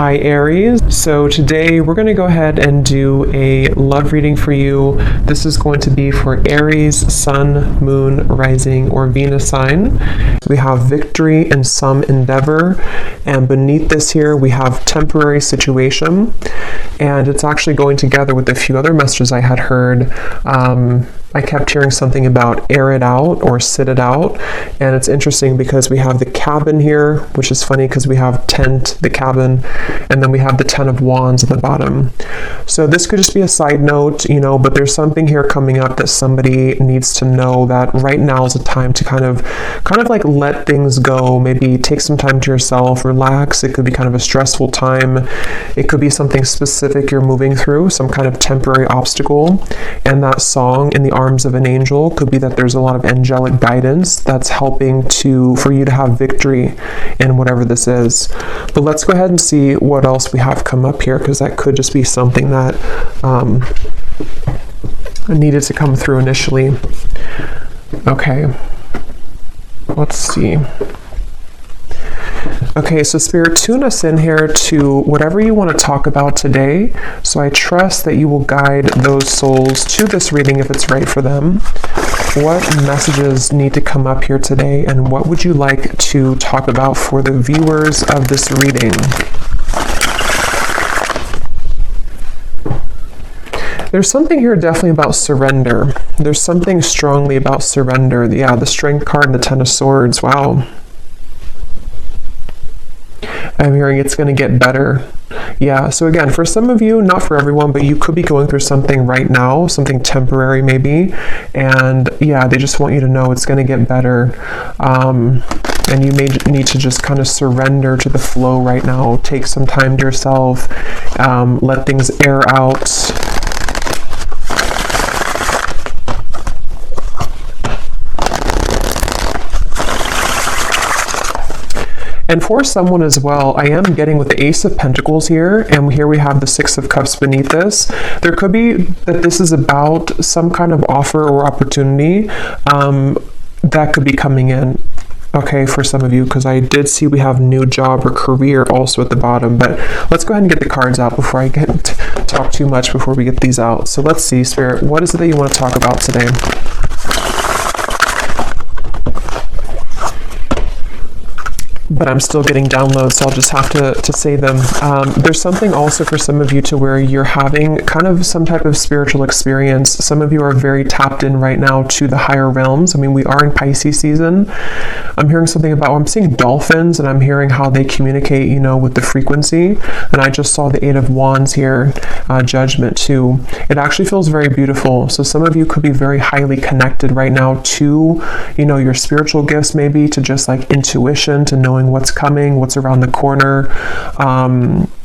Hi Aries. So today we're going to go ahead and do a love reading for you. This is going to be for Aries, Sun, Moon, Rising, or Venus sign. We have victory in some endeavor, and beneath this here we have temporary situation, and it's actually going together with a few other messages I had heard. I kept hearing something about air it out or sit it out, and it's interesting because we have the cabin here, which is funny because we have tent, the cabin, and then we have the 10 of wands at the bottom. So this could just be a side note, but there's something here coming up that somebody needs to know, that right now is a time to kind of like let things go, maybe take some time to yourself, relax. It could be kind of a stressful time. It could be something specific you're moving through, some kind of temporary obstacle, and that song in the arms of an angel could be that there's a lot of angelic guidance that's helping for you to have victory in whatever this is. But let's go ahead and see what else we have come up here, because that could just be something that needed to come through initially. Okay, let's see. Okay, so Spirit, tune us in here to whatever you want to talk about today. So I trust that you will guide those souls to this reading if it's right for them. What messages need to come up here today, and what would you like to talk about for the viewers of this reading? There's something here definitely about surrender. There's something strongly about surrender. Yeah, the Strength card and the 10 of Swords. Wow. I'm hearing it's going to get better. Yeah, so again, for some of you, not for everyone, but you could be going through something right now, something temporary maybe, and yeah, they just want you to know it's going to get better. And you may need to just kind of surrender to the flow right now. Take some time to yourself, let things air out. And for someone as well, I am getting with the Ace of Pentacles here, and here we have the 6 of Cups beneath this. There could be that this is about some kind of offer or opportunity that could be coming in. Okay, for some of you, because I did see we have new job or career also at the bottom. But let's go ahead and get the cards out before I talk too much before we get these out. So let's see, Spirit, what is it that you want to talk about today? But I'm still getting downloads, so I'll just have to say them. There's something also for some of you to where you're having kind of some type of spiritual experience. Some of you are very tapped in right now to the higher realms. I mean, we are in Pisces season. I'm hearing something about, I'm seeing dolphins, and I'm hearing how they communicate, with the frequency. And I just saw the 8 of Wands here, judgment too. It actually feels very beautiful. So some of you could be very highly connected right now to, your spiritual gifts, maybe to just like intuition, to knowing what's coming, what's around the corner.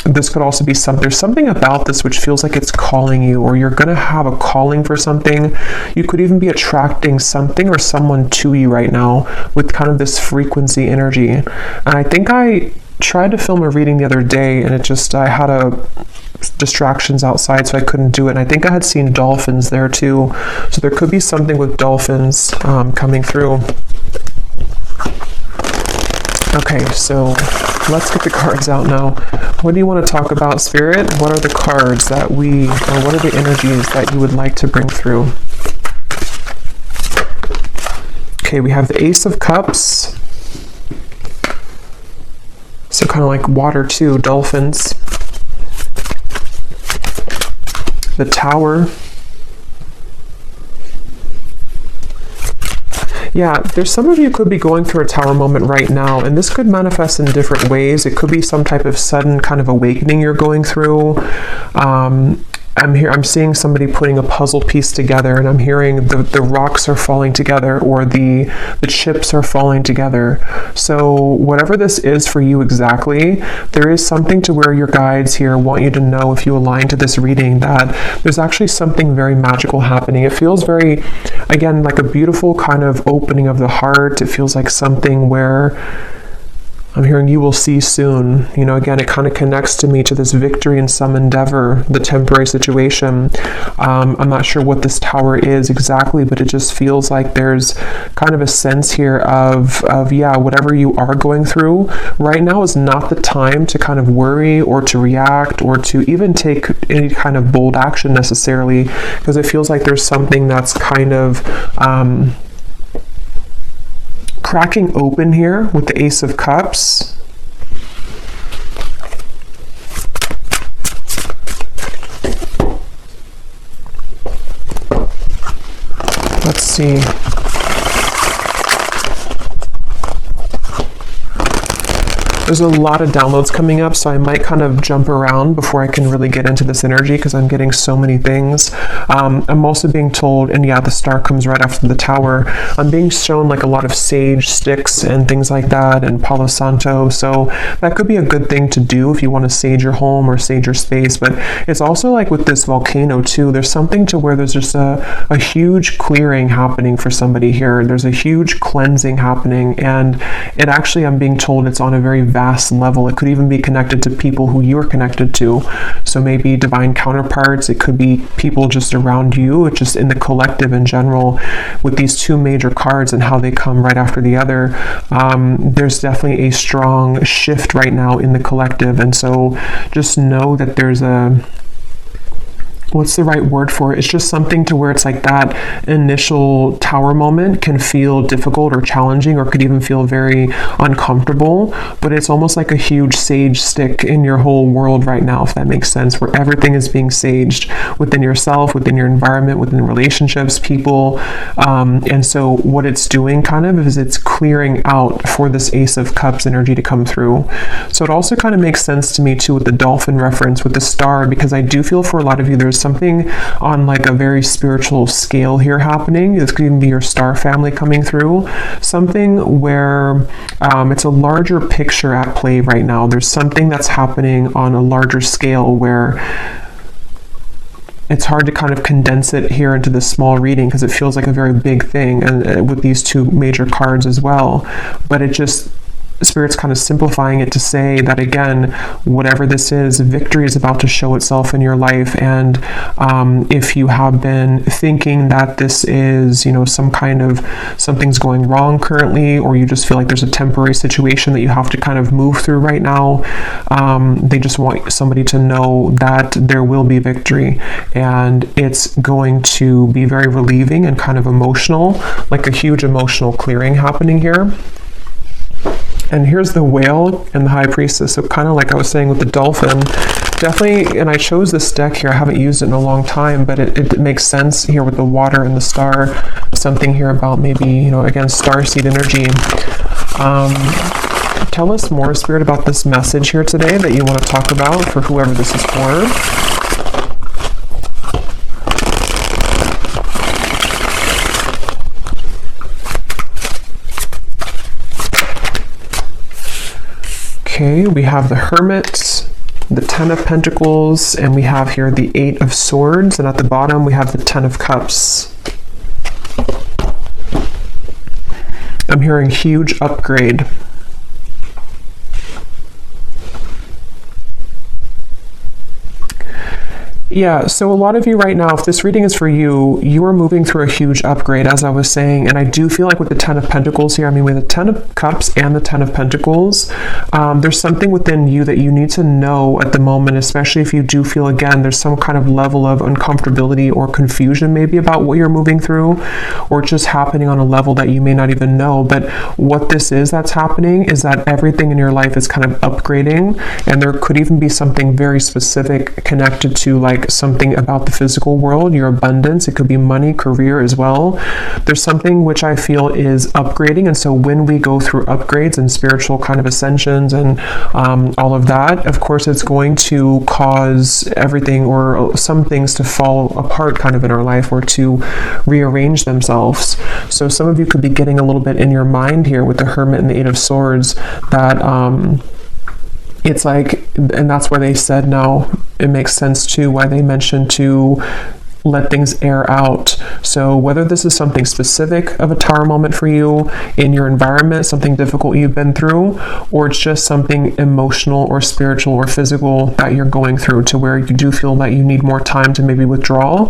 This could also be there's something about this which feels like it's calling you, or you're going to have a calling for something. You could even be attracting something or someone to you right now with kind of this frequency energy. And I think I tried to film a reading the other day, and I had distractions outside, so I couldn't do it. And I think I had seen dolphins there too. So there could be something with dolphins coming through. Okay, so let's get the cards out now. What do you want to talk about, Spirit? What are the cards or what are the energies that you would like to bring through? Okay, we have the Ace of Cups. So kind of like water too, dolphins. The Tower. Yeah, there's some of you could be going through a Tower moment right now, and this could manifest in different ways. It could be some type of sudden kind of awakening you're going through. I'm seeing somebody putting a puzzle piece together, and I'm hearing the rocks are falling together, or the chips are falling together. So whatever this is for you exactly, there is something to where your guides here want you to know, if you align to this reading, that there's actually something very magical happening. It feels very, again, like a beautiful kind of opening of the heart. It feels like something where I'm hearing you will see soon. Again, it kind of connects to me to this victory in some endeavor, the temporary situation. I'm not sure what this tower is exactly, but it just feels like there's kind of a sense here of whatever you are going through right now is not the time to kind of worry or to react or to even take any kind of bold action necessarily, because it feels like there's something that's kind of cracking open here with the Ace of Cups. Let's see. There's a lot of downloads coming up, so I might kind of jump around before I can really get into this energy because I'm getting so many things. I'm also being told, and the star comes right after the tower, I'm being shown like a lot of sage sticks and things like that, and Palo Santo, so that could be a good thing to do if you want to sage your home or sage your space. But it's also like with this volcano too, there's something to where there's just a huge clearing happening for somebody here. There's a huge cleansing happening, and it actually, I'm being told, it's on a very vast level. It could even be connected to people who you're connected to. So maybe divine counterparts, it could be people just around you. It's just in the collective in general with these two major cards and how they come right after the other. There's definitely a strong shift right now in the collective. And so just know that there's what's the right word for it? It's just something to where it's like that initial tower moment can feel difficult or challenging, or could even feel very uncomfortable, but it's almost like a huge sage stick in your whole world right now, if that makes sense, where everything is being saged within yourself, within your environment, within relationships, people. And so what it's doing kind of is it's clearing out for this Ace of Cups energy to come through. So it also kind of makes sense to me too with the dolphin reference with the star, because I do feel for a lot of you there's something on like a very spiritual scale here happening. This could even be your star family coming through. Something where it's a larger picture at play right now. There's something that's happening on a larger scale where it's hard to kind of condense it here into this small reading because it feels like a very big thing, and with these two major cards as well. But it just, Spirit's kind of simplifying it to say that, again, whatever this is, victory is about to show itself in your life. And if you have been thinking that this is, some kind of something's going wrong currently, or you just feel like there's a temporary situation that you have to kind of move through right now, they just want somebody to know that there will be victory, and it's going to be very relieving and kind of emotional, like a huge emotional clearing happening here. And here's the whale and the high priestess. So kind of like I was saying with the dolphin, definitely, and I chose this deck here. I haven't used it in a long time, but it makes sense here with the water and the star. Something here about maybe, again, starseed energy. Tell us more, Spirit, about this message here today that you want to talk about for whoever this is for. Okay, we have the Hermit, the Ten of Pentacles, and we have here the Eight of Swords, and at the bottom we have the Ten of Cups. I'm hearing huge upgrade. Yeah, so a lot of you right now, if this reading is for you, you are moving through a huge upgrade, as I was saying, and I do feel like with the Ten of Pentacles here, with the Ten of Cups and the Ten of Pentacles, there's something within you that you need to know at the moment, especially if you do feel, again, there's some kind of level of uncomfortability or confusion maybe about what you're moving through, or just happening on a level that you may not even know. But what this is that's happening is that everything in your life is kind of upgrading, and there could even be something very specific connected to like something about the physical world, your abundance. It could be money, career as well. There's something which I feel is upgrading, and so when we go through upgrades and spiritual kind of ascensions and all of that, of course it's going to cause everything or some things to fall apart kind of in our life, or to rearrange themselves. So some of you could be getting a little bit in your mind here with the Hermit and the Eight of Swords that it's like, and that's why they said now it makes sense too, why they mentioned to let things air out. So whether this is something specific of a tower moment for you in your environment, something difficult you've been through, or it's just something emotional or spiritual or physical that you're going through, to where you do feel that you need more time to maybe withdraw.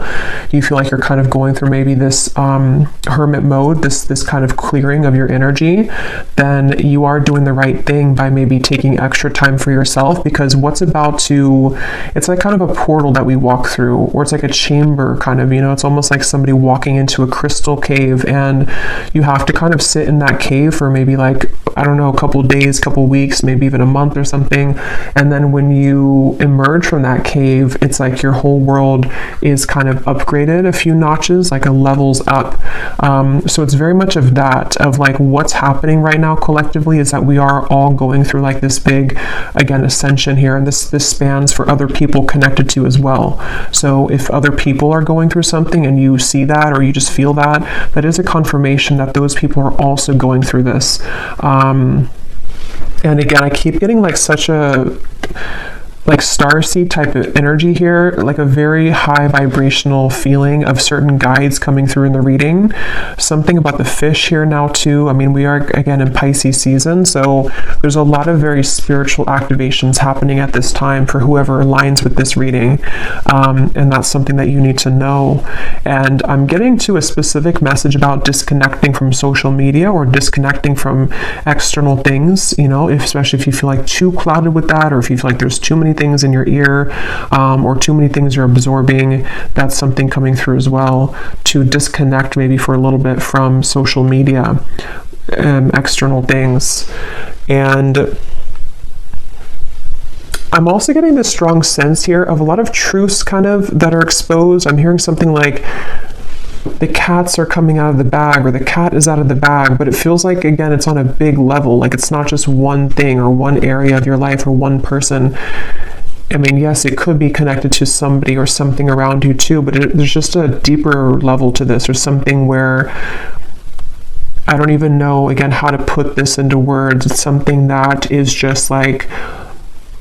You feel like you're kind of going through maybe this hermit mode, this kind of clearing of your energy, then you are doing the right thing by maybe taking extra time for yourself, because what's about to, it's like kind of a portal that we walk through, or it's like a chamber kind of, it's almost like somebody walking into a crystal cave, and you have to kind of sit in that cave for maybe like, I don't know, a couple days, couple weeks, maybe even a month or something. And then when you emerge from that cave, it's like your whole world is kind of upgraded a few notches, like a levels up. So it's very much of that, of like what's happening right now collectively is that we are all going through like this big, again, ascension here. And this spans for other people connected to as well. So if other people are going through something and you see that, or you just feel that, that is a confirmation that those people are also going through this. And again, I keep getting like such a like starseed type of energy here, like a very high vibrational feeling of certain guides coming through in the reading. Something about the fish here now too. I mean, we are again in Pisces season, so there's a lot of very spiritual activations happening at this time for whoever aligns with this reading. And that's something that you need to know. And I'm getting to a specific message about disconnecting from social media or disconnecting from external things, especially if you feel like too clouded with that, or if you feel like there's too many things in your ear, or too many things you're absorbing. That's something coming through as well, to disconnect maybe for a little bit from social media, external things. And I'm also getting this strong sense here of a lot of truths kind of that are exposed. I'm hearing something like the cats are coming out of the bag, or the cat is out of the bag, but it feels like, again, it's on a big level. Like it's not just one thing or one area of your life or one person. I mean, yes, it could be connected to somebody or something around you too, but there's just a deeper level to this, or something where I don't even know, again, how to put this into words. It's something that is just like,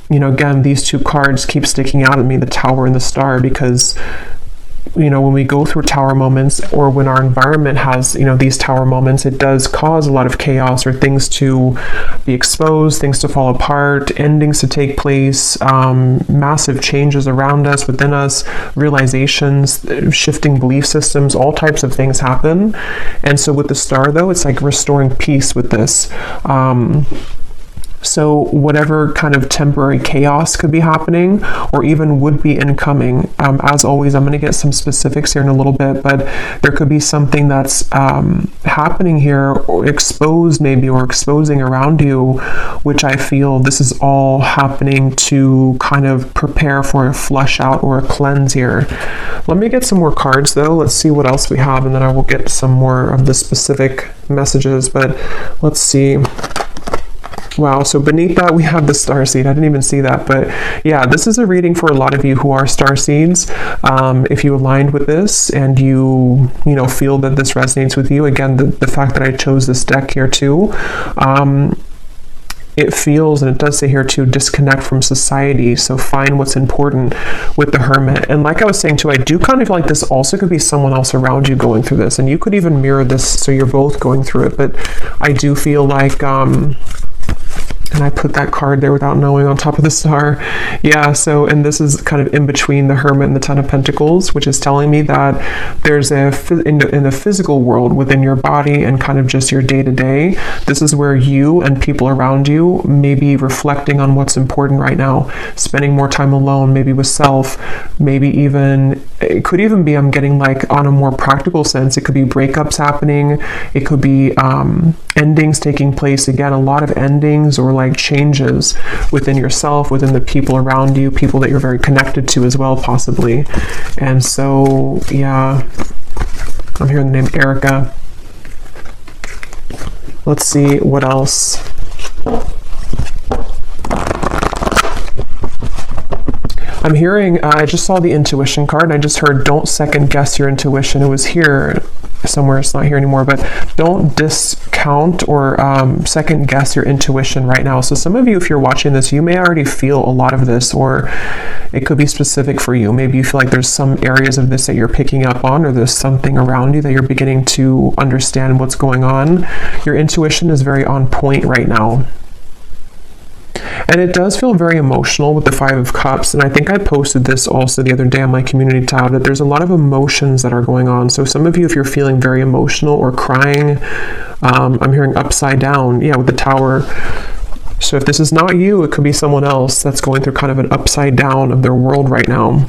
again, these two cards keep sticking out at me, the Tower and the Star, because when we go through tower moments, or when our environment has, these tower moments, it does cause a lot of chaos, or things to be exposed, things to fall apart, endings to take place, massive changes around us, within us, realizations, shifting belief systems, all types of things happen. And so with the Star, though, it's like restoring peace with this. So whatever kind of temporary chaos could be happening, or even would be incoming, as always, I'm going to get some specifics here in a little bit, but there could be something that's happening here, or exposed maybe, or exposing around you, which I feel this is all happening to kind of prepare for a flush out or a cleanse here. Let me get some more cards though. Let's see what else we have, and then I will get some more of the specific messages, but let's see. Wow, so beneath that we have the starseed. I didn't even see that, but yeah, this is a reading for a lot of you who are starseeds. If you aligned with this and you feel that this resonates with you, again, the fact that I chose this deck here too, it feels, and it does say here too, disconnect from society. So find what's important with the Hermit. And like I was saying too, I do kind of feel like this also could be someone else around you going through this, and you could even mirror this, so you're both going through it. But I do feel like and I put that card there without knowing on top of the Star. Yeah, so, and this is kind of in between the Hermit and the Ten of Pentacles, which is telling me that there's in the physical world, within your body and kind of just your day-to-day, this is where you and people around you may be reflecting on what's important right now, spending more time alone, maybe with self, maybe even, it could even be, I'm getting like on a more practical sense, it could be breakups happening, it could be endings taking place, again, a lot of endings, or like changes within yourself, within the people around you, people that you're very connected to as well, possibly. And so, yeah, I'm hearing the name Erica. Let's see what else. I'm hearing, I just saw the intuition card, and I just heard, don't second guess your intuition. It was here. somewhere, it's not here anymore, but don't discount or second guess your intuition right now. So some of you, if you're watching this, you may already feel a lot of this, or it could be specific for you. Maybe you feel like there's some areas of this that you're picking up on, or there's something around you that you're beginning to understand what's going on. Your intuition is very on point right now. And it does feel very emotional with the Five of Cups. And I think I posted this also the other day on my community tab, that there's a lot of emotions that are going on. So some of you, if you're feeling very emotional or crying, I'm hearing upside down, yeah, with the Tower. So if this is not you, it could be someone else that's going through kind of an upside down of their world right now.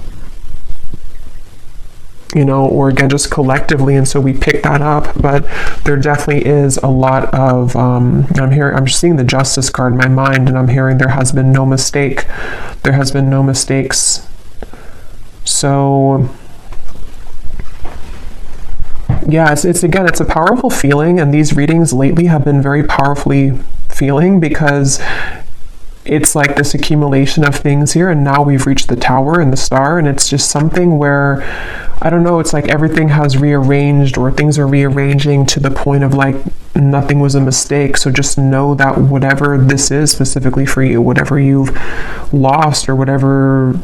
You know, or again, just collectively, and so we pick that up. But there definitely is a lot of I'm seeing the Justice card in my mind, and I'm hearing there has been no mistake, there has been no mistakes. So yeah, it's again, it's a powerful feeling, and these readings lately have been very powerfully feeling, because it's like this accumulation of things here, and now we've reached the Tower and the Star, and it's just something where, I don't know, it's like everything has rearranged, or things are rearranging to the point of like nothing was a mistake. So just know that whatever this is specifically for you, whatever you've lost, or whatever,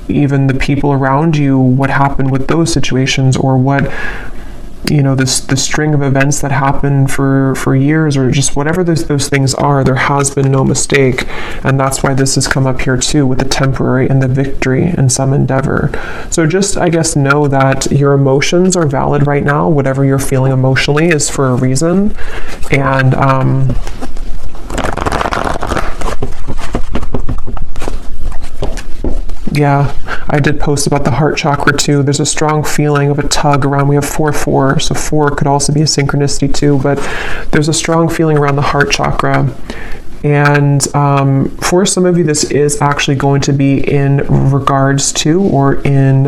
even the people around you, what happened with those situations, or what, you know, the string of events that happened for years, or just whatever those things are, there has been no mistake. And that's why this has come up here too, with the temporary and the victory in some endeavor. So just, I guess, know that your emotions are valid right now. Whatever you're feeling emotionally is for a reason. And yeah, I did post about the heart chakra too. There's a strong feeling of a tug around. We have 4-4, so 4 could also be a synchronicity too, but there's a strong feeling around the heart chakra. And for some of you, this is actually going to be in regards to, or in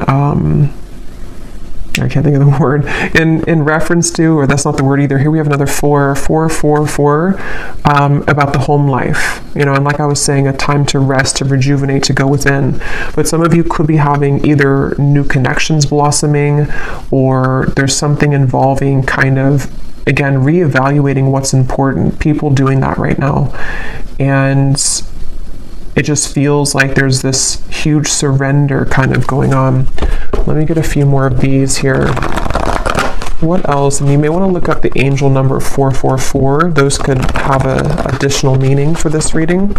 I can't think of the word, in reference to, or that's not the word either. Here we have another 4, about the home life, you know, and like I was saying, a time to rest, to rejuvenate, to go within. But some of you could be having either new connections blossoming, or there's something involving kind of, again, reevaluating what's important. People doing that right now. And it just feels like there's this huge surrender kind of going on. Let me get a few more of these here. What else? And you may want to look up the angel number 444. Those could have an additional meaning for this reading.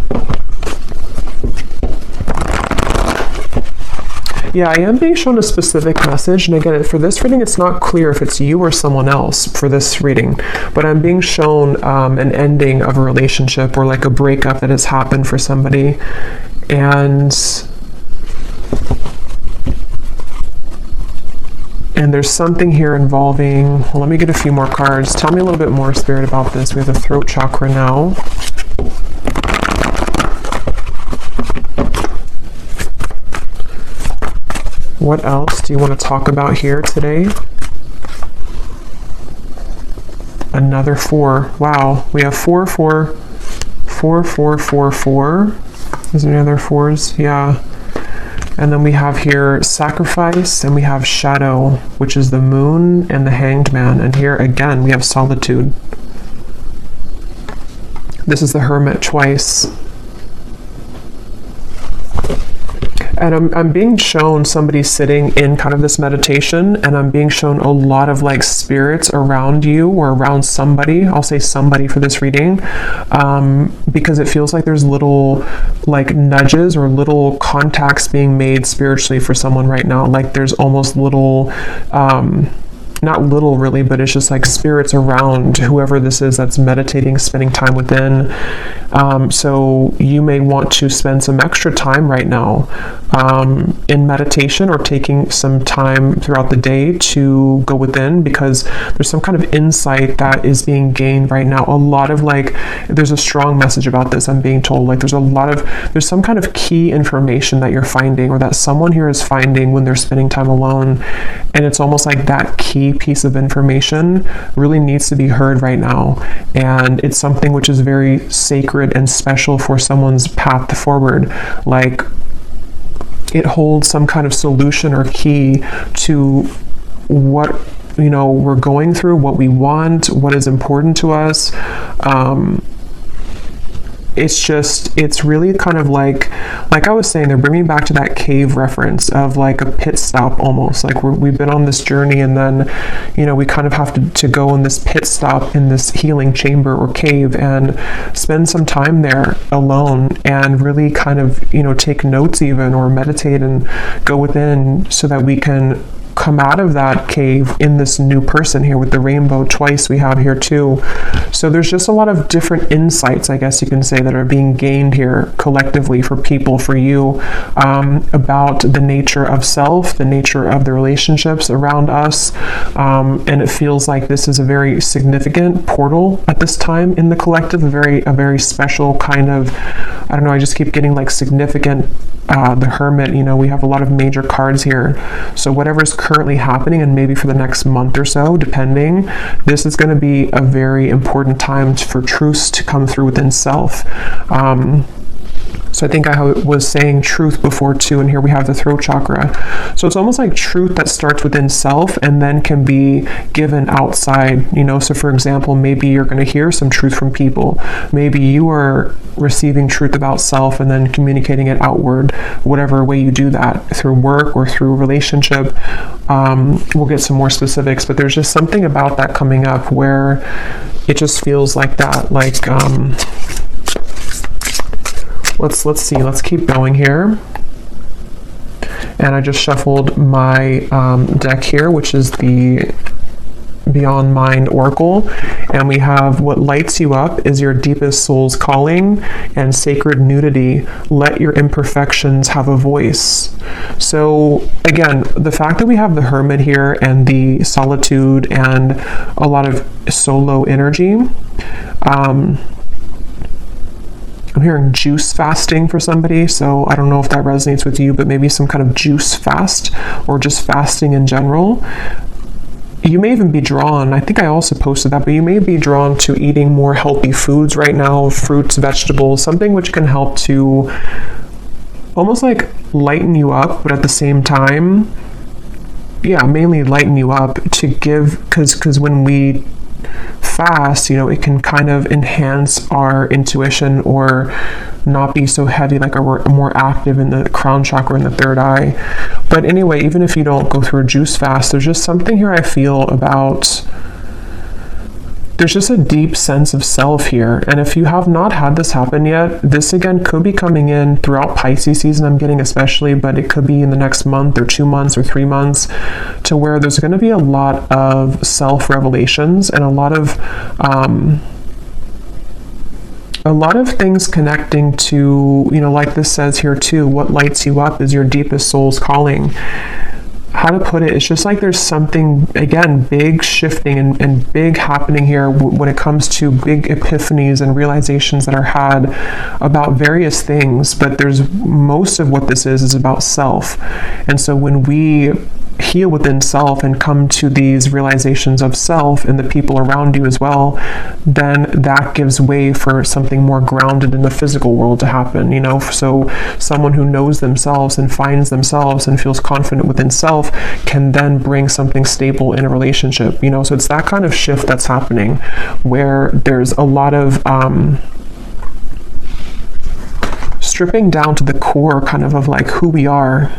Yeah, I am being shown a specific message, and again, for this reading, it's not clear if it's you or someone else for this reading, but I'm being shown an ending of a relationship, or like a breakup that has happened for somebody. And there's something here involving, well, let me get a few more cards. Tell me a little bit more, Spirit, about this. We have the throat chakra now. What else do you want to talk about here today? Another 4. Wow, we have 4, 4, 4, 4, 4, 4. Is there any other 4s? Yeah. And then we have here sacrifice, and we have shadow, which is the moon and the hanged man. And here again, we have solitude. This is the hermit twice. And I'm being shown somebody sitting in kind of this meditation, and I'm being shown a lot of like spirits around you, or around somebody. I'll say somebody for this reading, because it feels like there's little like nudges or little contacts being made spiritually for someone right now. Like there's almost little, not little really, but it's just like spirits around whoever this is that's meditating, spending time within. So you may want to spend some extra time right now in meditation, or taking some time throughout the day to go within, because there's some kind of insight that is being gained right now. A lot of like, there's a strong message about this, I'm being told. Like there's some kind of key information that you're finding, or that someone here is finding when they're spending time alone. And it's almost like that key piece of information really needs to be heard right now. And it's something which is very sacred and special for someone's path forward. Like it holds some kind of solution or key to what we're going through, what we want, what is important to us. It's really kind of like I was saying, they're bringing back to that cave reference of like a pit stop almost. Like we've been on this journey, and then, we kind of have to go in this pit stop in this healing chamber or cave and spend some time there alone and really kind of, take notes even, or meditate and go within, so that we can come out of that cave in this new person here with the rainbow twice we have here too. So there's just a lot of different insights, I guess you can say, that are being gained here collectively for people, for you, about the nature of self, the nature of the relationships around us. And it feels like this is a very significant portal at this time in the collective, a very special kind of, I don't know, I just keep getting like significant. The Hermit, we have a lot of major cards here. So whatever's currently happening, and maybe for the next month or so, depending, this is going to be a very important time for truths to come through within self. So I think I was saying truth before too, and here we have the throat chakra. So it's almost like truth that starts within self and then can be given outside, So for example, maybe you're going to hear some truth from people. Maybe you are receiving truth about self and then communicating it outward, whatever way you do that, through work or through relationship. We'll get some more specifics, but there's just something about that coming up where it just feels like that, like, let's see, let's keep going here. And I just shuffled my deck here, which is the Beyond Mind Oracle, and we have what lights you up is your deepest soul's calling and sacred nudity. Let your imperfections have a voice. So again, the fact that we have the Hermit here and the solitude and a lot of solo energy, I'm hearing juice fasting for somebody, so I don't know if that resonates with you, but maybe some kind of juice fast or just fasting in general. You may even be drawn, I think I also posted that, but you may be drawn to eating more healthy foods right now, fruits, vegetables, something which can help to almost like lighten you up, but at the same time, mainly lighten you up to give, because when we fast, it can kind of enhance our intuition or not be so heavy, like we're more active in the crown chakra and the third eye. But anyway, even if you don't go through a juice fast, there's just something here I feel about, there's just a deep sense of self here. And if you have not had this happen yet, this again could be coming in throughout Pisces season, I'm getting especially, but it could be in the next month or 2 months or 3 months, to where there's going to be a lot of self-revelations and a lot of things connecting to, like this says here too, what lights you up is your deepest soul's calling. How to put it, it's just like there's something, again, big shifting and big happening here when it comes to big epiphanies and realizations that are had about various things, but there's most of what this is about self. And so when we heal within self and come to these realizations of self and the people around you as well, then that gives way for something more grounded in the physical world to happen, So someone who knows themselves and finds themselves and feels confident within self can then bring something stable in a relationship, So it's that kind of shift that's happening where there's a lot of stripping down to the core kind of like who we are,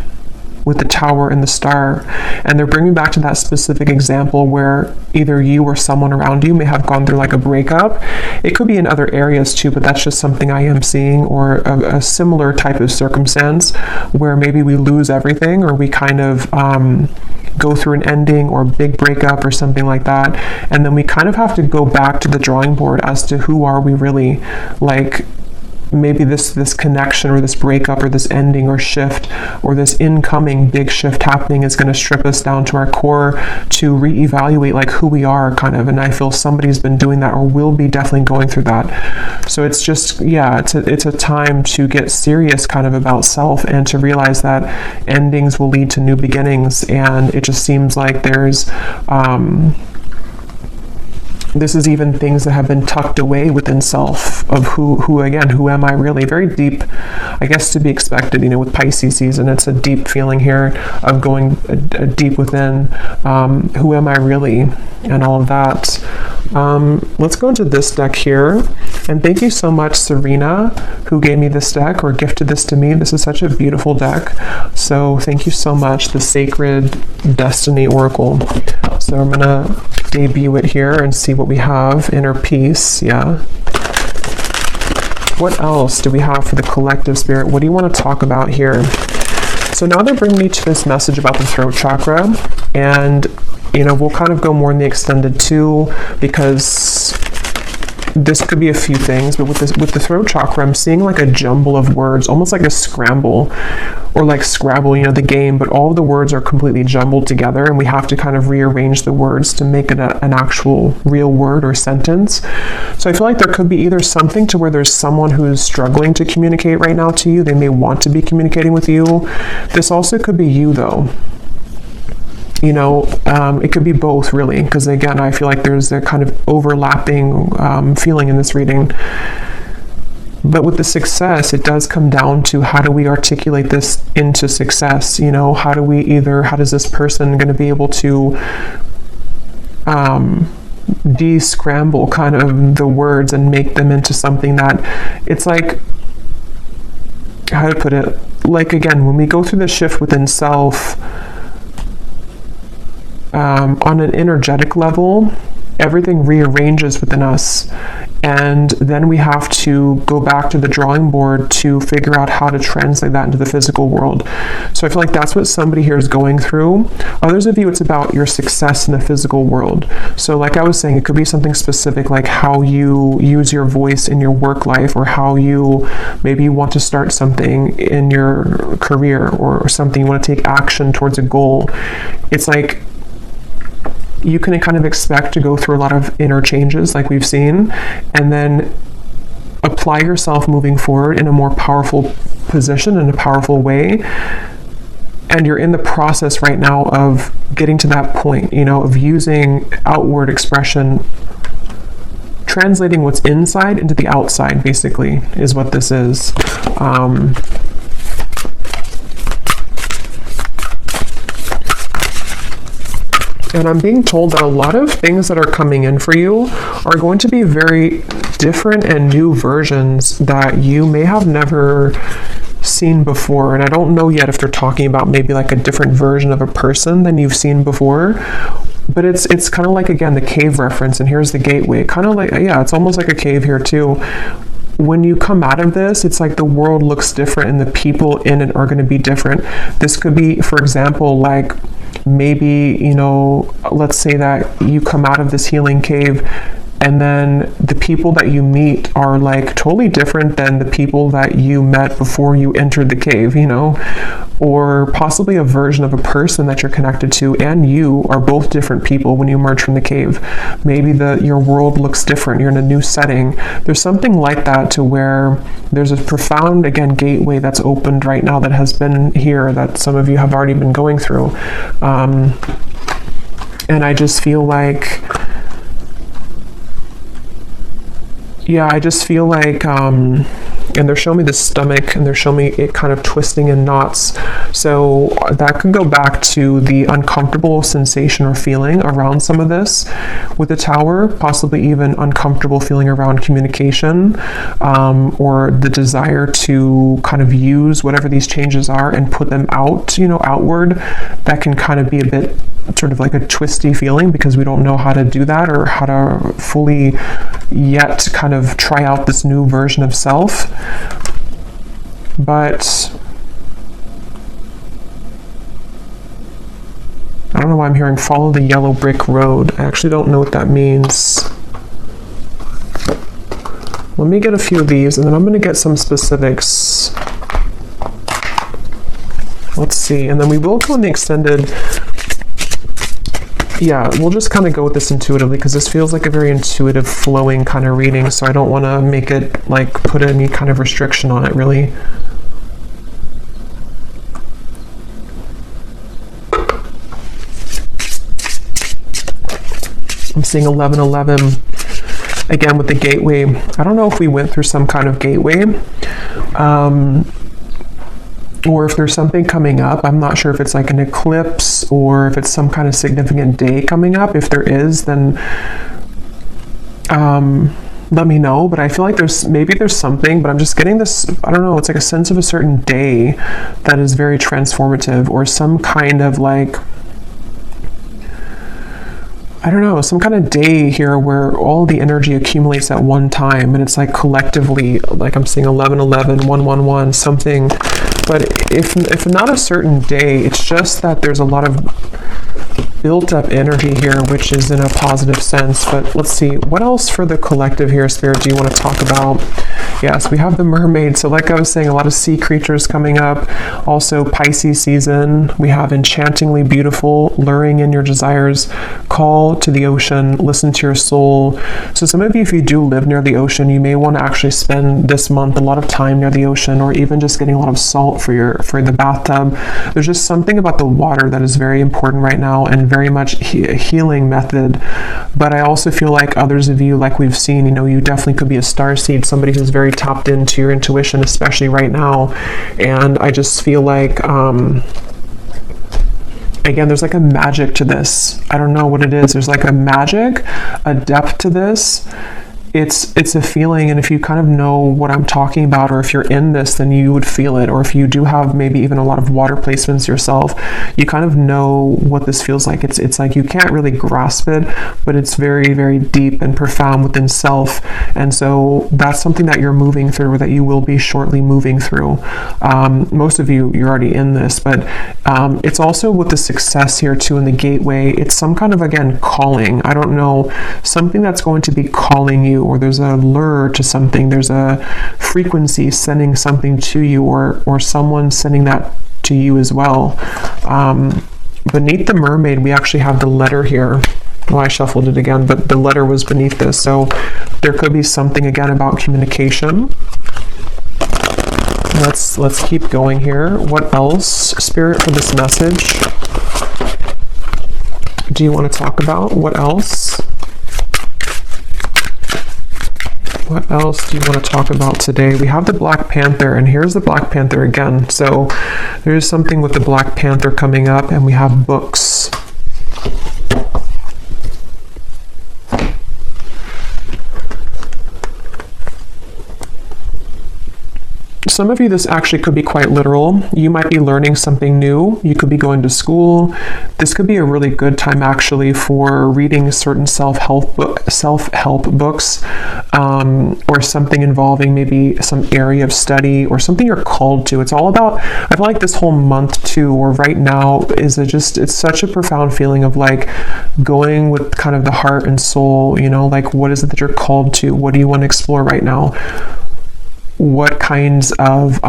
with the tower and the star. And they're bringing back to that specific example where either you or someone around you may have gone through like a breakup. It could be in other areas too, but that's just something I am seeing, or a similar type of circumstance where maybe we lose everything, or we kind of go through an ending or big breakup or something like that. And then we kind of have to go back to the drawing board as to who are we really, like, maybe this connection or this breakup or this ending or shift or this incoming big shift happening is going to strip us down to our core to reevaluate like who we are kind of. And I feel somebody's been doing that or will be definitely going through that. So it's just, it's a time to get serious kind of about self and to realize that endings will lead to new beginnings. And it just seems like there's this is even things that have been tucked away within self of who am I really? Very deep, I guess, to be expected, with Pisces season. It's a deep feeling here of going deep within, who am I really, and all of that. Let's go into this deck here. And thank you so much, Serena, who gave me this deck or gifted this to me. This is such a beautiful deck. So thank you so much, the Sacred Destiny Oracle. So I'm going to debut it here and see what we have. Inner peace, yeah. What else do we have for the collective spirit? What do you want to talk about here? So now they're bringing me to this message about the throat chakra, and we'll kind of go more in the extended too, because this could be a few things, but with the throat chakra, I'm seeing like a jumble of words, almost like a scramble, or like Scrabble, the game, but all of the words are completely jumbled together, and we have to kind of rearrange the words to make it an actual real word or sentence. So I feel like there could be either something to where there's someone who's struggling to communicate right now to you. They may want to be communicating with you. This also could be you, though. It could be both, really, because again, I feel like there's a kind of overlapping feeling in this reading. But with the success, it does come down to how do we articulate this into success? How does this person going to be able to de-scramble kind of the words and make them into something that it's like, how to put it, like again, when we go through the shift within self, on an energetic level, everything rearranges within us, and then we have to go back to the drawing board to figure out how to translate that into the physical world. So I feel like that's what somebody here is going through. Others of you, it's about your success in the physical world. So like I was saying, it could be something specific, like how you use your voice in your work life, or how maybe you want to start something in your career, or something you want to take action towards a goal. It's like you can kind of expect to go through a lot of inner changes like we've seen, and then apply yourself moving forward in a more powerful position, in a powerful way. And you're in the process right now of getting to that point, of using outward expression, translating what's inside into the outside, basically, is what this is. And I'm being told that a lot of things that are coming in for you are going to be very different and new versions that you may have never seen before. And I don't know yet if they're talking about maybe like a different version of a person than you've seen before. But it's kind of like, again, the cave reference, and here's the gateway. Kind of like, yeah, it's almost like a cave here too. When you come out of this, it's like the world looks different and the people in it are going to be different. This could be, for example, like maybe, let's say that you come out of this healing cave, and then the people that you meet are like totally different than the people that you met before you entered the cave, or possibly a version of a person that you're connected to and you are both different people when you emerge from the cave. Maybe your world looks different. You're in a new setting. There's something like that, to where there's a profound, again, gateway that's opened right now that has been here, that some of you have already been going through. And I just feel like, and they're showing me the stomach, and they're showing me it kind of twisting in knots. So that could go back to the uncomfortable sensation or feeling around some of this with the Tower, possibly even uncomfortable feeling around communication, or the desire to kind of use whatever these changes are and put them out, outward. That can kind of be a bit sort of like a twisty feeling, because we don't know how to do that, or how to fully yet kind of try out this new version of self. But I don't know why I'm hearing follow the yellow brick road. I actually don't know what that means. Let me get a few of these, and then I'm going to get some specifics. Let's see, and then we will go in the extended. Yeah, we'll just kind of go with this intuitively, because this feels like a very intuitive, flowing kind of reading, so I don't want to make it, like, put any kind of restriction on it, really. I'm seeing 1111 again with the gateway. I don't know if we went through some kind of gateway, or if there's something coming up. I'm not sure if it's like an eclipse or if it's some kind of significant day coming up. If there is, then let me know. But I feel like there's something, but I'm just getting this, I don't know, it's like a sense of a certain day that is very transformative, or some kind of like, I don't know, some kind of day here where all the energy accumulates at one time, and it's like collectively, like I'm seeing 1111, 111, something. But if not a certain day, it's just that there's a lot of built up energy here, which is in a positive sense. But let's see, what else for the collective here, Spirit, do you want to talk about? Yes, we have the mermaid. So like I was saying, a lot of sea creatures coming up. Also Pisces season. We have enchantingly beautiful, luring in your desires, call to the ocean, listen to your soul. So some of you, if you do live near the ocean, you may want to actually spend this month a lot of time near the ocean, or even just getting a lot of salt for the bathtub. There's just something about the water that is very important right now, and very much a healing method. But I also feel like others of you, like we've seen, you definitely could be a starseed, somebody who's very tapped into your intuition, especially right now. And I just feel like again, there's like a magic to this. I don't know what it is. There's like a magic, a depth to this. It's a feeling, and if you kind of know what I'm talking about, or if you're in this, then you would feel it. Or if you do have maybe even a lot of water placements yourself, you kind of know what this feels like. It's like you can't really grasp it, but it's very, very deep and profound within self. And so that's something that you're moving through, or that you will be shortly moving through. Most of you're already in this, but it's also with the success here too in the gateway. It's some kind of, again, calling. I don't know, something that's going to be calling you, or there's a lure to something, there's a frequency sending something to you, or someone sending that to you as well. Beneath the mermaid, we actually have the letter here. Well, I shuffled it again, but the letter was beneath this, so there could be something again about communication. Let's keep going here. What else, Spirit, for this message do you want to talk about? What else? What else do you want to talk about today? We have the Black Panther, and here's the Black Panther again. So there's something with the Black Panther coming up, and we have books. Some of you, this actually could be quite literal. You might be learning something new. You could be going to school. This could be a really good time actually for reading certain self-help books, or something involving maybe some area of study or something you're called to. It's all about, I feel like this whole month too, or right now, it's such a profound feeling of like going with kind of the heart and soul, like what is it that you're called to? What do you want to explore right now? What kinds of,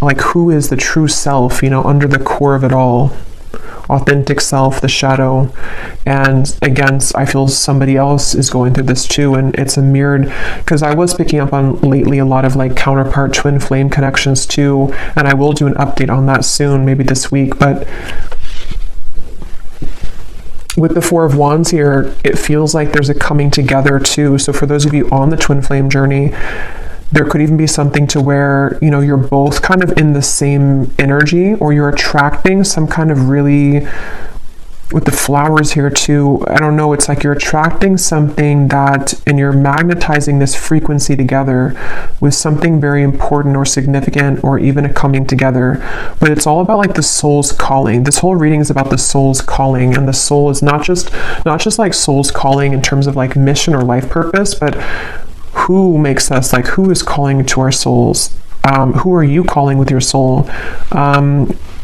like who is the true self, under the core of it all? Authentic self, the shadow. And again, I feel somebody else is going through this too, and it's a mirrored, because I was picking up on lately a lot of like counterpart twin flame connections too, and I will do an update on that soon, maybe this week. But with the Four of Wands here, it feels like there's a coming together too. So for those of you on the twin flame journey, there could even be something to where, you're both kind of in the same energy, or you're attracting some kind of really, with the flowers here too, I don't know, it's like you're attracting something and you're magnetizing this frequency together with something very important or significant, or even a coming together. But it's all about like the soul's calling. This whole reading is about the soul's calling, and the soul is not just like soul's calling in terms of like mission or life purpose, but who makes us, like who is calling to our souls? Who are you calling with your soul?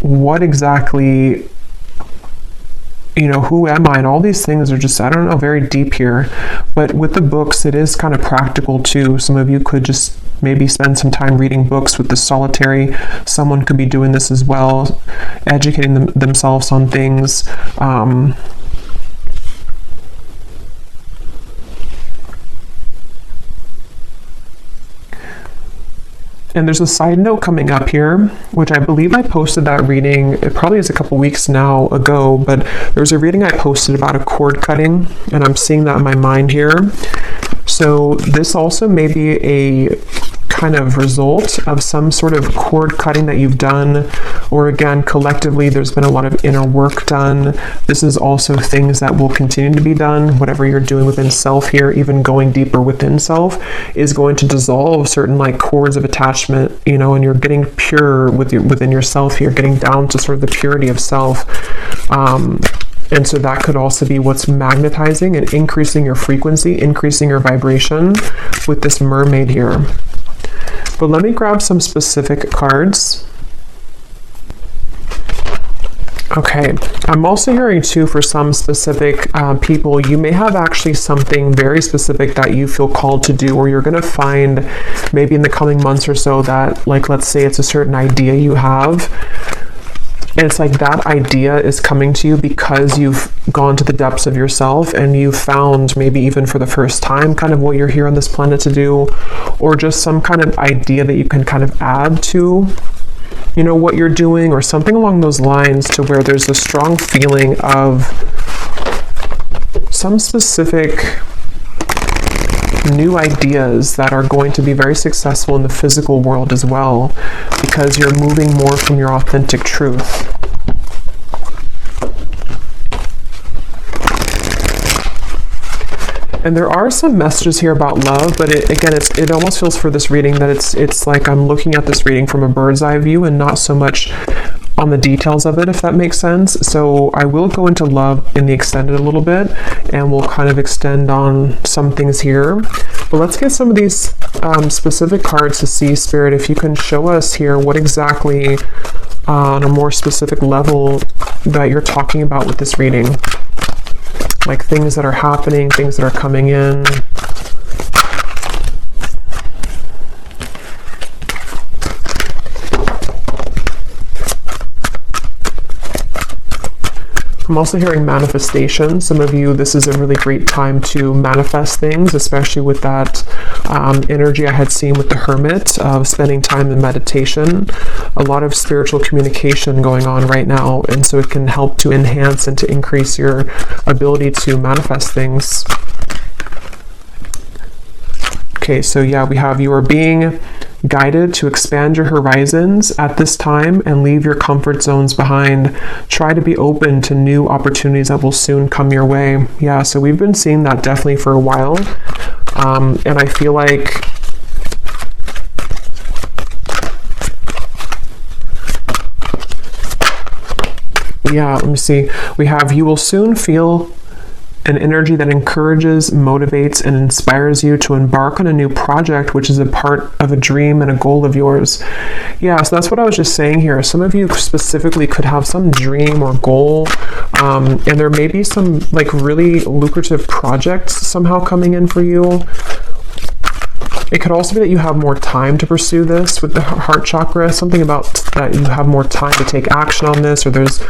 What exactly, who am I? And all these things are just, I don't know, very deep here. But with the books, it is kind of practical too. Some of you could just maybe spend some time reading books with the solitary. Someone could be doing this as well, educating themselves on things. And there's a side note coming up here, which I believe I posted that reading, it probably is a couple weeks now ago, but there's a reading I posted about a cord cutting, and I'm seeing that in my mind here. So this also may be a kind of result of some sort of cord cutting that you've done, or again, collectively, there's been a lot of inner work done. This is also things that will continue to be done. Whatever you're doing within self here, even going deeper within self, is going to dissolve certain like cords of attachment, you know, and you're getting pure within yourself here, getting down to sort of the purity of self. And so that could also be what's magnetizing and increasing your frequency, increasing your vibration with this mermaid here. But let me grab some specific cards. Okay, I'm also hearing too, for some specific people, you may have actually something very specific that you feel called to do, or you're going to find maybe in the coming months or so that, like, let's say it's a certain idea you have, and it's like that idea is coming to you because you've gone to the depths of yourself and you found, maybe even for the first time, kind of what you're here on this planet to do, or just some kind of idea that you can kind of add to, you know, what you're doing, or something along those lines, to where there's a strong feeling of some specific new ideas that are going to be very successful in the physical world as well, because you're moving more from your authentic truth. And there are some messages here about love, but it almost feels for this reading that it's like I'm looking at this reading from a bird's eye view and not so much on the details of it, if that makes sense. So I will go into love in the extended a little bit, and we'll kind of extend on some things here. But let's get some of these specific cards to see, Spirit, if you can show us here what exactly on a more specific level that you're talking about with this reading. Like things that are happening, things that are coming in. I'm also hearing manifestation. Some of you, this is a really great time to manifest things, especially with that energy I had seen with the Hermit of spending time in meditation. A lot of spiritual communication going on right now, and so it can help to enhance and to increase your ability to manifest things. Okay, so yeah, we have you are being guided to expand your horizons at this time and leave your comfort zones behind. Try to be open to new opportunities that will soon come your way. Yeah, so we've been seeing that definitely for a while. And I feel like yeah, let me see. We have you will soon feel an energy that encourages, motivates, and inspires you to embark on a new project, which is a part of a dream and a goal of yours. Yeah, so that's what I was just saying here. Some of you specifically could have some dream or goal, and there may be some like really lucrative projects somehow coming in for you. It could also be that you have more time to pursue this with the heart chakra, something about that you have more time to take action on this, or there's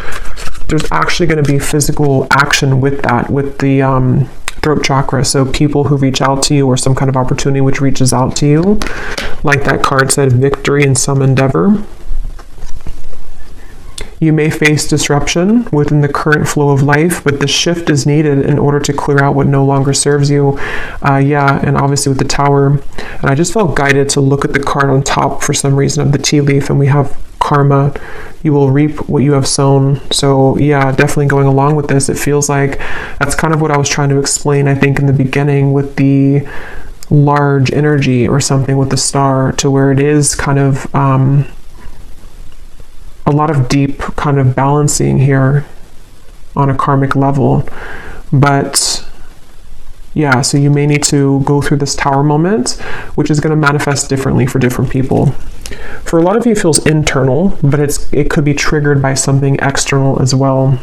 actually going to be physical action with that, with the throat chakra. So people who reach out to you, or some kind of opportunity which reaches out to you, like that card said, victory in some endeavor. You may face disruption within the current flow of life, but the shift is needed in order to clear out what no longer serves you. Yeah, and obviously with the Tower. And I just felt guided to look at the card on top for some reason of the tea leaf, and we have karma. You will reap what you have sown. So yeah, definitely going along with this, it feels like that's kind of what I was trying to explain, I think, in the beginning with the large energy or something with the star, to where it is kind of a lot of deep kind of balancing here on a karmic level. But yeah, so you may need to go through this Tower moment, which is going to manifest differently for different people. For a lot of you, it feels internal, but it could be triggered by something external as well.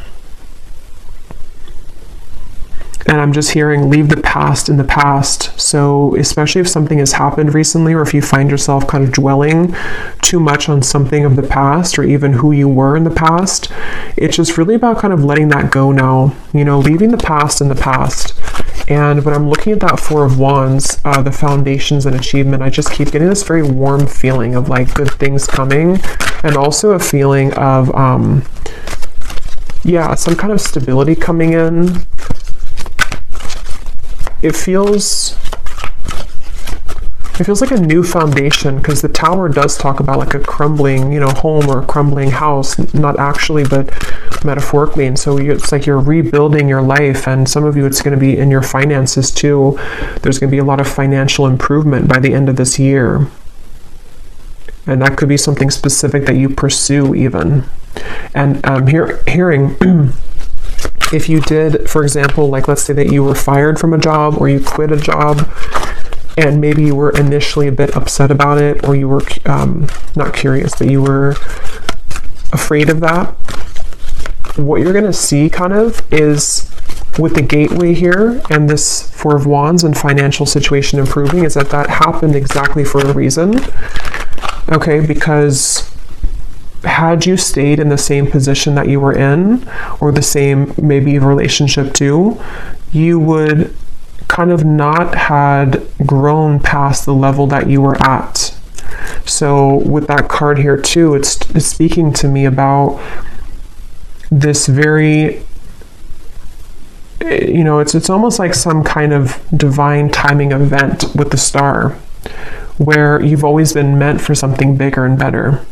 And I'm just hearing leave the past in the past. So especially if something has happened recently, or if you find yourself kind of dwelling too much on something of the past, or even who you were in the past, it's just really about kind of letting that go now, you know, leaving the past in the past And when I'm looking at that Four of Wands, the foundations and achievement, I just keep getting this very warm feeling of like good things coming, and also a feeling of, some kind of stability coming in. It feels like a new foundation, because the Tower does talk about like a crumbling, home or a crumbling house, not actually, but metaphorically. And so it's like you're rebuilding your life, and some of you, it's going to be in your finances too. There's going to be a lot of financial improvement by the end of this year. And that could be something specific that you pursue even. And hearing if you did, for example, like let's say that you were fired from a job or you quit a job, and maybe you were initially a bit upset about it, or you were not curious, but you were afraid of that. What you're going to see kind of is with the gateway here and this Four of Wands and financial situation improving, is that happened exactly for a reason. Okay, because had you stayed in the same position that you were in, or the same maybe relationship too, you would kind of not had grown past the level that you were at. So with that card here too, it's speaking to me about this very, it's almost like some kind of divine timing event with the star, where you've always been meant for something bigger and better.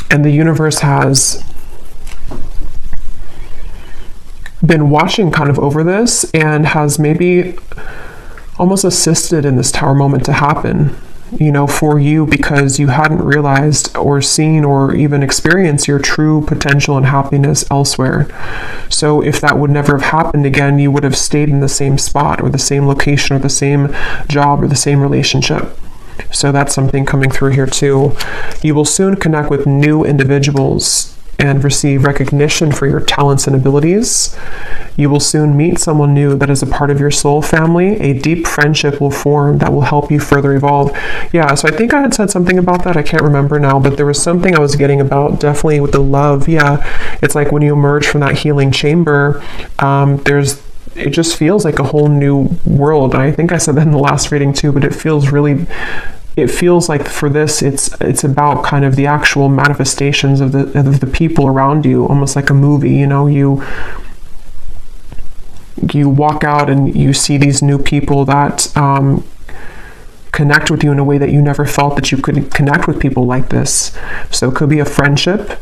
And the universe has been watching kind of over this, and has maybe almost assisted in this Tower moment to happen, for you, because you hadn't realized or seen or even experienced your true potential and happiness elsewhere. So if that would never have happened again, you would have stayed in the same spot or the same location or the same job or the same relationship. So that's something coming through here too. You will soon connect with new individuals and receive recognition for your talents and abilities. You will soon meet someone new that is a part of your soul family. A deep friendship will form that will help you further evolve. Yeah, so I think I had said something about that. I can't remember now, but there was something I was getting about, definitely with the love. Yeah, it's like when you emerge from that healing chamber, it just feels like a whole new world. And I think I said that in the last reading too, but it feels like for this, it's about kind of the actual manifestations of the people around you, almost like a movie. You walk out and you see these new people that connect with you in a way that you never felt that you could connect with people like this. So it could be a friendship.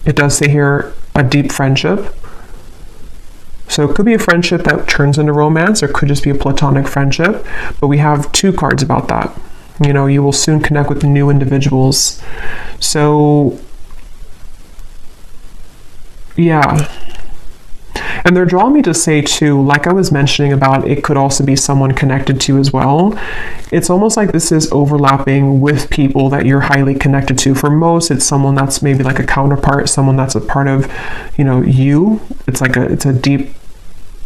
It does say here a deep friendship. So it could be a friendship that turns into romance, or it could just be a platonic friendship. But we have two cards about that. You will soon connect with new individuals. So, yeah. And they're drawing me to say too, like I was mentioning about, it could also be someone connected to you as well. It's almost like this is overlapping with people that you're highly connected to. For most, it's someone that's maybe like a counterpart, someone that's a part of, you. It's a deep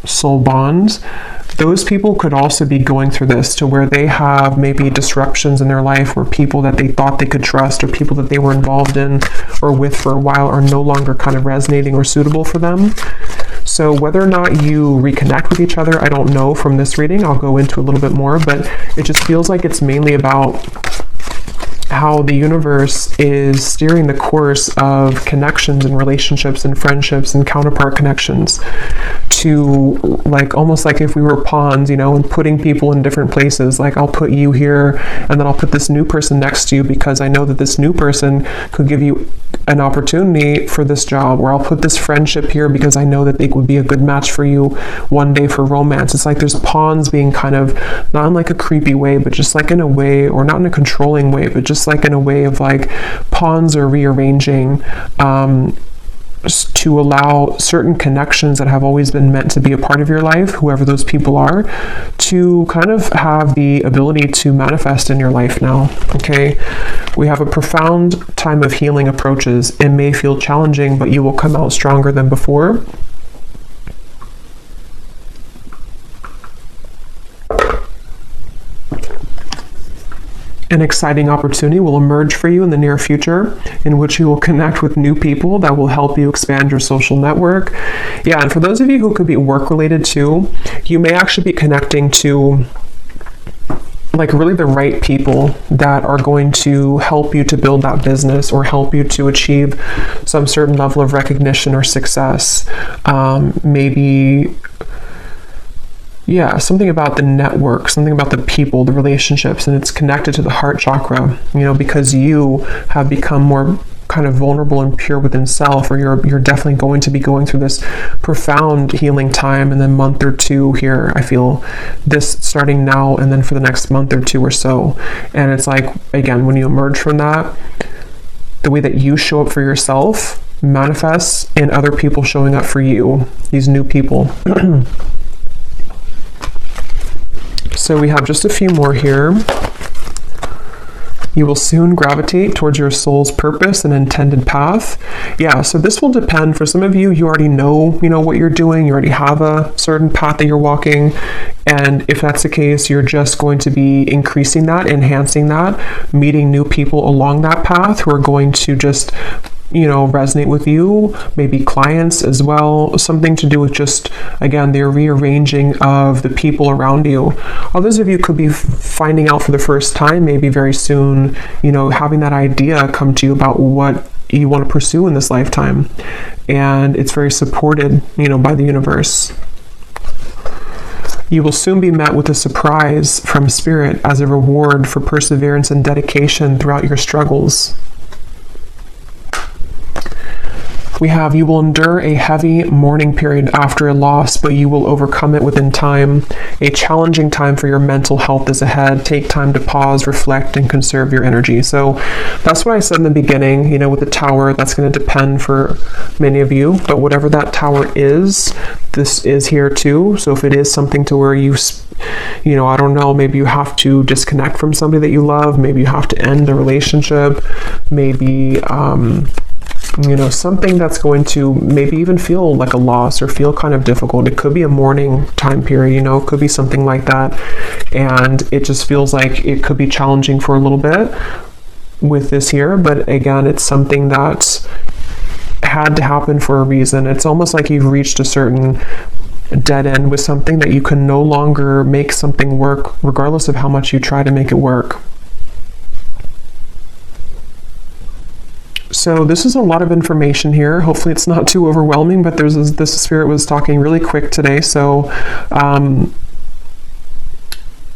soul bond. Those people could also be going through this, to where they have maybe disruptions in their life, where people that they thought they could trust, or people that they were involved in or with for a while, are no longer kind of resonating or suitable for them. So whether or not you reconnect with each other, I don't know from this reading. I'll go into a little bit more, but it just feels like it's mainly about how the universe is steering the course of connections and relationships and friendships and counterpart connections, to like almost like if we were pawns, and putting people in different places. Like I'll put you here, and then I'll put this new person next to you, because I know that this new person could give you an opportunity for this job. Or I'll put this friendship here because I know that they would be a good match for you one day for romance. It's like there's pawns being kind of, not in like a creepy way, but just like in a way, or not in a controlling way, but just like in a way of like pawns are rearranging to allow certain connections that have always been meant to be a part of your life, whoever those people are, to kind of have the ability to manifest in your life now. Okay, we have a profound time of healing approaches. It may feel challenging, but you will come out stronger than before. An exciting opportunity will emerge for you in the near future in which you will connect with new people that will help you expand your social network. Yeah, and for those of you who could be work related too, you may actually be connecting to like really the right people that are going to help you to build that business or help you to achieve some certain level of recognition or success. Maybe something about the network, something about the people, the relationships, and it's connected to the heart chakra, because you have become more kind of vulnerable and pure within self, or you're definitely going to be going through this profound healing time in the month or two here. I feel this starting now and then for the next month or two or so. And it's like, again, when you emerge from that, the way that you show up for yourself manifests in other people showing up for you, these new people. So we have just a few more here. You will soon gravitate towards your soul's purpose and intended path. Yeah, so this will depend. For some of you, you already know, what you're doing. You already have a certain path that you're walking. And if that's the case, you're just going to be increasing that, enhancing that, meeting new people along that path who are going to just resonate with you, maybe clients as well, something to do with just, again, the rearranging of the people around you. Others of you could be finding out for the first time, maybe very soon, having that idea come to you about what you want to pursue in this lifetime. And it's very supported, by the universe. You will soon be met with a surprise from Spirit as a reward for perseverance and dedication throughout your struggles. We have, you will endure a heavy mourning period after a loss, but you will overcome it within time. A challenging time for your mental health is ahead. Take time to pause, reflect, and conserve your energy. So that's what I said in the beginning, with the tower. That's going to depend for many of you, but whatever that tower is, this is here too. So if it is something to where you I don't know, maybe you have to disconnect from somebody that you love, maybe you have to end a relationship, maybe something that's going to maybe even feel like a loss or feel kind of difficult. It could be a mourning time period, it could be something like that. And it just feels like it could be challenging for a little bit with this here. But again, it's something that's had to happen for a reason. It's almost like you've reached a certain dead end with something that you can no longer make something work, regardless of how much you try to make it work. So this is a lot of information here. Hopefully it's not too overwhelming, but this Spirit was talking really quick today. So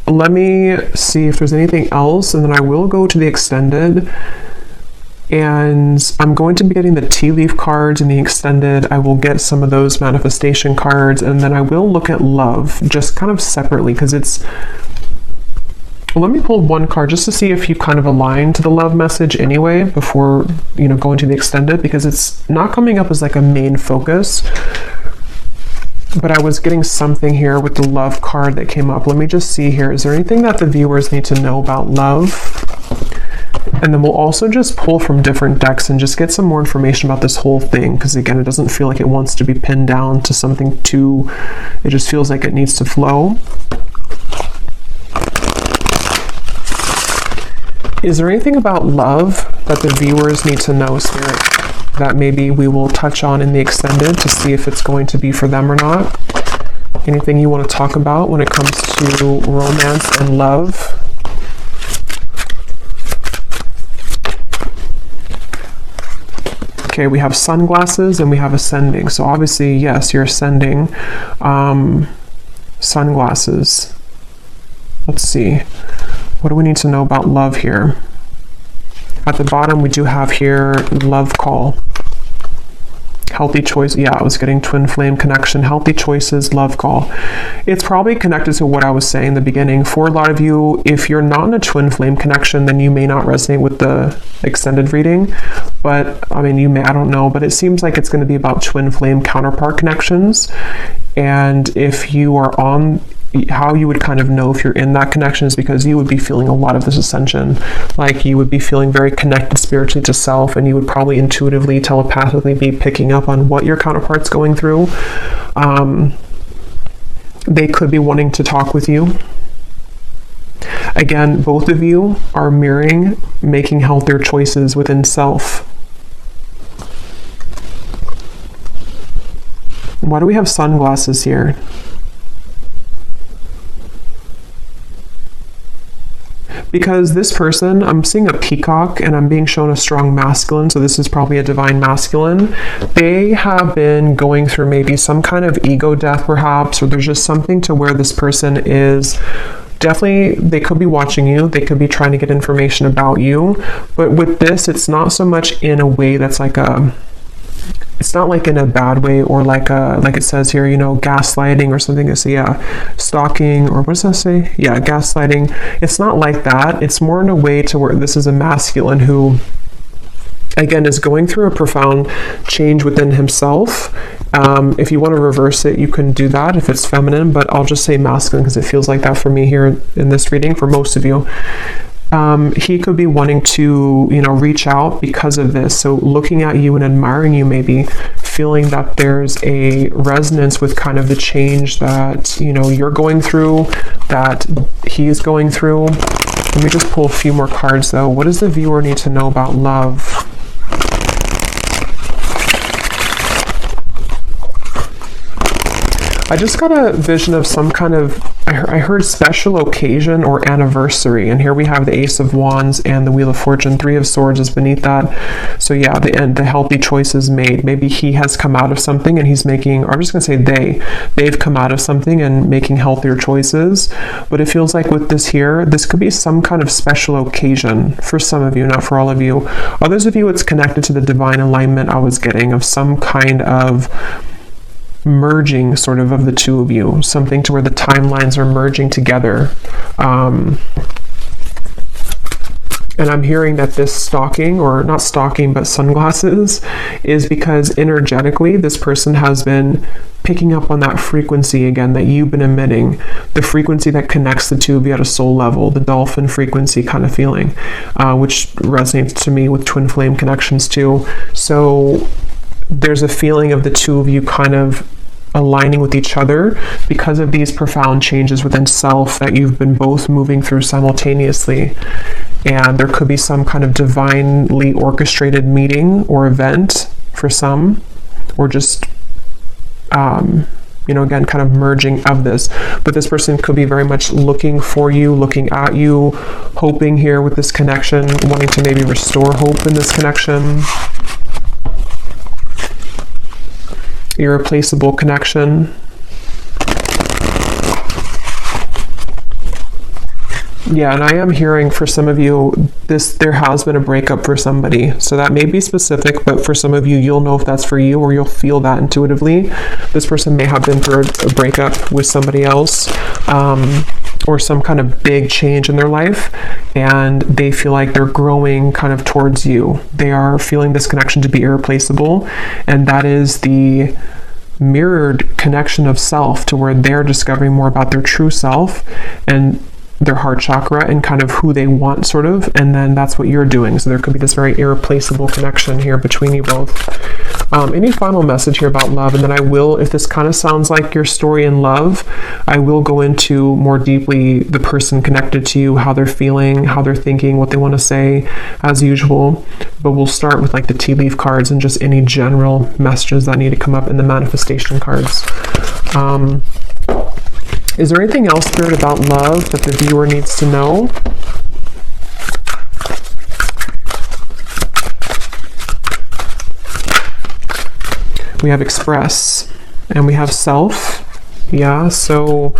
let me see if there's anything else, and then I will go to the extended. And I'm going to be getting the tea leaf cards in the extended. I will get some of those manifestation cards, and then I will look at love just kind of separately, because it's... Let me pull one card just to see if you kind of align to the love message anyway before, going to the extended, because it's not coming up as like a main focus. But I was getting something here with the love card that came up. Let me just see here. Is there anything that the viewers need to know about love? And then we'll also just pull from different decks and just get some more information about this whole thing, because again, it doesn't feel like it wants to be pinned down to something too... It just feels like it needs to flow. Is there anything about love that the viewers need to know, Spirit, that maybe we will touch on in the extended to see if it's going to be for them or not? Anything you want to talk about when it comes to romance and love? Okay, we have sunglasses and we have ascending. So obviously, yes, you're ascending. Sunglasses. Let's see. What do we need to know about love here? At the bottom, we do have here love call. Healthy choice. Yeah, I was getting twin flame connection. Healthy choices, love call. It's probably connected to what I was saying in the beginning. For a lot of you, if you're not in a twin flame connection, then you may not resonate with the extended reading. But I mean, you may, I don't know, but it seems like it's going to be about twin flame counterpart connections. And if you are on, how you would kind of know if you're in that connection is because you would be feeling a lot of this ascension. Like you would be feeling very connected spiritually to self, and you would probably intuitively, telepathically be picking up on what your counterpart's going through. They could be wanting to talk with you. Again, both of you are mirroring making healthier choices within self. Why do we have sunglasses here? Because this person, I'm seeing a peacock and I'm being shown a strong masculine, so this is probably a divine masculine. They have been going through maybe some kind of ego death perhaps, or there's just something to where this person is definitely, they could be watching you, they could be trying to get information about you, but with this, it's not so much in a way that's like it's not like in a bad way, or like it says here, you know, gaslighting or something. It's stalking, or what does that say? Yeah, gaslighting. It's not like that. It's more in a way to where this is a masculine who, again, is going through a profound change within himself. If you want to reverse it, you can do that if it's feminine, but I'll just say masculine because it feels like that for me here in this reading for most of you. He could be wanting to, you know, reach out because of this. So looking at you and admiring you, maybe feeling that there's a resonance with kind of the change that, you know, you're going through, that he's going through. Let me just pull a few more cards though. What does the viewer need to know about love? I just got a vision of some kind of, I heard special occasion or anniversary, and here we have the Ace of Wands and the Wheel of Fortune. 3 of Swords is beneath that. So yeah, the healthy choices made. Maybe he has come out of something and he's making, or I'm just going to say they've come out of something and making healthier choices. But it feels like with this here, this could be some kind of special occasion for some of you, not for all of you. Others of you, it's connected to the divine alignment I was getting of some kind of merging sort of the two of you, something to where the timelines are merging together. And I'm hearing that this stalking, or not stalking, but sunglasses, is because energetically this person has been picking up on that frequency again that you've been emitting, the frequency that connects the two of you at a soul level, the dolphin frequency kind of feeling, which resonates to me with twin flame connections too. So there's a feeling of the two of you kind of aligning with each other because of these profound changes within self that you've been both moving through simultaneously. And there could be some kind of divinely orchestrated meeting or event for some, or just you know, again, kind of merging of this. But this person could be very much looking for you, looking at you, hoping here with this connection, wanting to maybe restore hope in this connection. Irreplaceable connection. Yeah, and I am hearing for some of you, there has been a breakup for somebody. So that may be specific, but for some of you, you'll know if that's for you, or you'll feel that intuitively. This person may have been through a breakup with somebody else, or some kind of big change in their life, and they feel like they're growing kind of towards you. They are feeling this connection to be irreplaceable, and that is the mirrored connection of self, to where they're discovering more about their true self and their heart chakra and kind of who they want, sort of, and then that's what you're doing. So there could be this very irreplaceable connection here between you both. Any final message here about love? And then I will, if this kind of sounds like your story in love, I will go into more deeply the person connected to you, how they're feeling, how they're thinking, what they want to say, as usual. But we'll start with like the tea leaf cards and just any general messages that need to come up in the manifestation cards. Is there anything else, Spirit, about love that the viewer needs to know? We have express and we have self. Yeah, so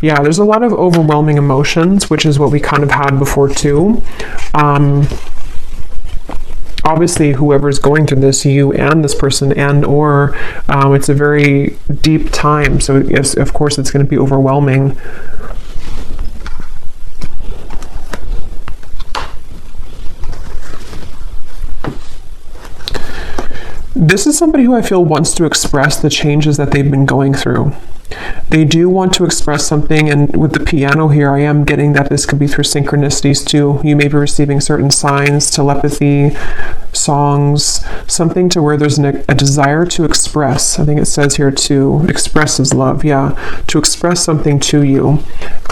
yeah, there's a lot of overwhelming emotions, which is what we kind of had before too. Obviously, whoever's going through this, you and this person, and or it's a very deep time. So yes, of course, it's going to be overwhelming. This is somebody who I feel wants to express the changes that they've been going through. They do want to express something, and with the piano here, I am getting that this could be through synchronicities too. You may be receiving certain signs, telepathy, songs, something to where there's a desire to express. I think it says here to express is love, to express something to you.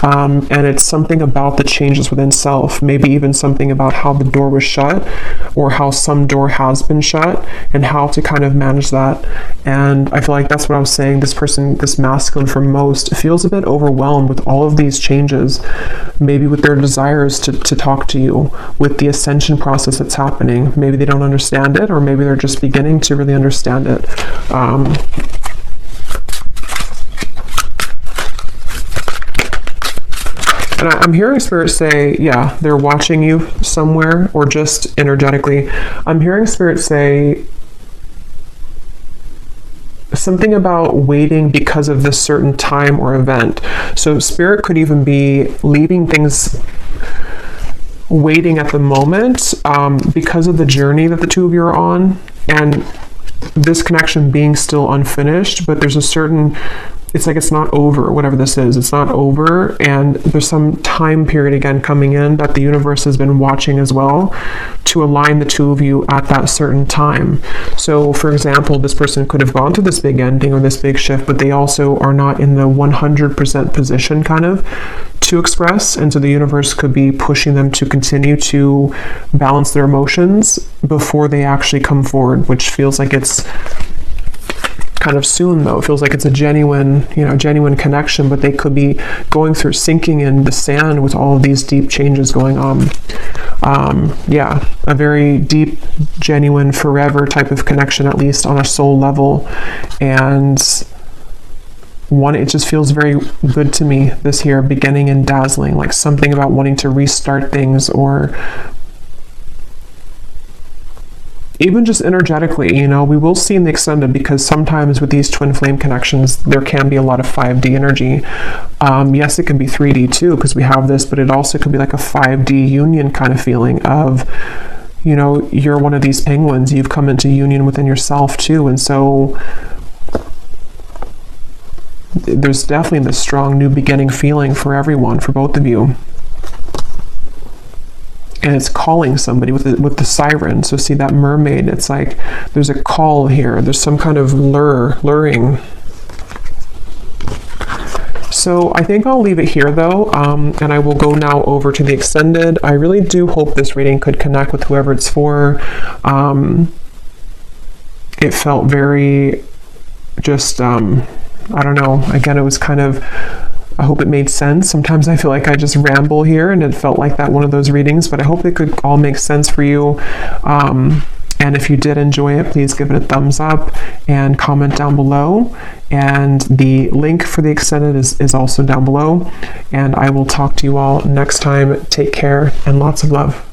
And it's something about the changes within self, maybe even something about how the door was shut or how some door has been shut and how to kind of manage that. And I feel like that's what I was saying. This person, this masculine for most, feels a bit overwhelmed with all of these changes, maybe with their desires to talk to you, with the ascension process that's happening. Maybe they don't understand it, or maybe they're just beginning to really understand it. And I'm hearing Spirit say, they're watching you somewhere, or just energetically. I'm hearing Spirit say something about waiting because of this certain time or event. So Spirit could even be leaving things waiting at the moment because of the journey that the two of you are on, and this connection being still unfinished, but there's a certain, it's like it's not over, whatever this is, it's not over, and there's some time period again coming in that the universe has been watching as well to align the two of you at that certain time. So for example, this person could have gone to this big ending or this big shift, but they also are not in the 100% position kind of to express, and so the universe could be pushing them to continue to balance their emotions before they actually come forward, which feels like it's kind of soon though. It feels like it's a genuine connection, but they could be going through sinking in the sand with all of these deep changes going on. A very deep, genuine, forever type of connection, at least on a soul level. And it just feels very good to me, this here, beginning and dazzling, like something about wanting to restart things, or even just energetically, we will see in the extended, because sometimes with these twin flame connections, there can be a lot of 5D energy. Yes, it can be 3D too, because we have this, but it also could be like a 5D union kind of feeling of, you're one of these penguins, you've come into union within yourself too. And so there's definitely this strong new beginning feeling for everyone, for both of you. And it's calling somebody with the siren. So see that mermaid, it's like there's a call here. There's some kind of luring. So I think I'll leave it here though, and I will go now over to the extended. I really do hope this reading could connect with whoever it's for. It felt very just, I don't know, again, it was kind of, I hope it made sense. Sometimes I feel like I just ramble here, and it felt like that one of those readings, but I hope it could all make sense for you. And if you did enjoy it, please give it a thumbs up and comment down below. And the link for the extended is also down below. And I will talk to you all next time. Take care and lots of love.